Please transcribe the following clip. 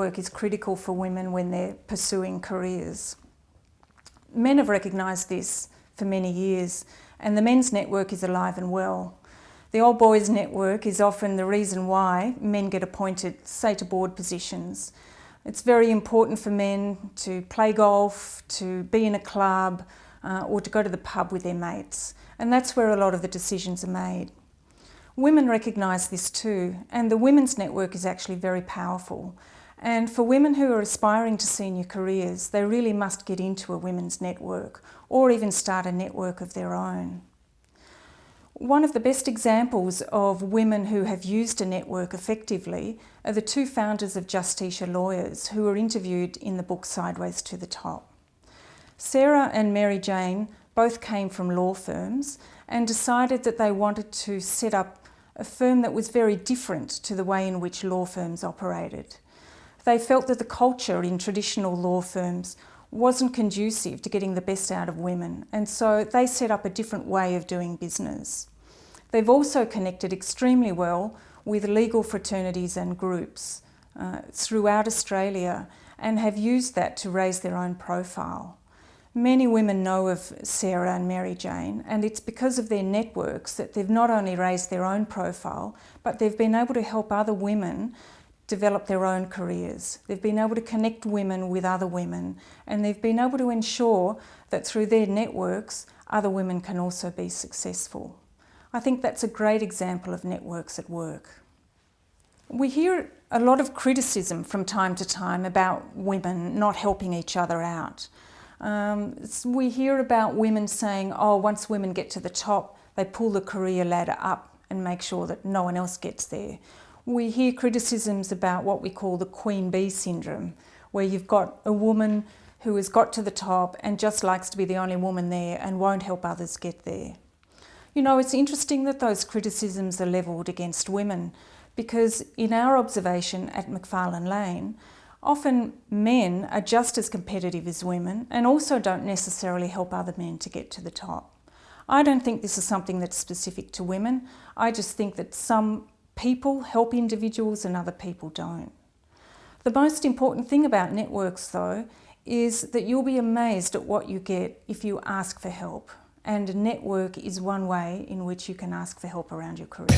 network is critical for women when they're pursuing careers. Men have recognised this for many years, and the men's network is alive and well. The old boys network is often the reason why men get appointed, say, to board positions. It's very important for men to play golf, to be in a club, or to go to the pub with their mates. And that's where a lot of the decisions are made. Women recognise this too, and the women's network is actually very powerful. And for women who are aspiring to senior careers, they really must get into a women's network or even start a network of their own. One of the best examples of women who have used a network effectively are the two founders of Justicia Lawyers, who were interviewed in the book Sideways to the Top. Sarah and Mary Jane both came from law firms and decided that they wanted to set up a firm that was very different to the way in which law firms operated. They felt that the culture in traditional law firms wasn't conducive to getting the best out of women, and so they set up a different way of doing business. They've also connected extremely well with legal fraternities and groups throughout Australia and have used that to raise their own profile. Many women know of Sarah and Mary Jane, and it's because of their networks that they've not only raised their own profile, but they've been able to help other women develop their own careers. They've been able to connect women with other women, and they've been able to ensure that through their networks, other women can also be successful. I think that's a great example of networks at work. We hear a lot of criticism from time to time about women not helping each other out. We hear about women saying, oh, once women get to the top, they pull the career ladder up and make sure that no one else gets there. We hear criticisms about what we call the queen bee syndrome, where you've got a woman who has got to the top and just likes to be the only woman there and won't help others get there. You know, it's interesting that those criticisms are levelled against women, because in our observation at McFarlane Lane, often men are just as competitive as women and also don't necessarily help other men to get to the top. I don't think this is something that's specific to women. I just think that some people help individuals and other people don't. The most important thing about networks, though, is that you'll be amazed at what you get if you ask for help. And a network is one way in which you can ask for help around your career.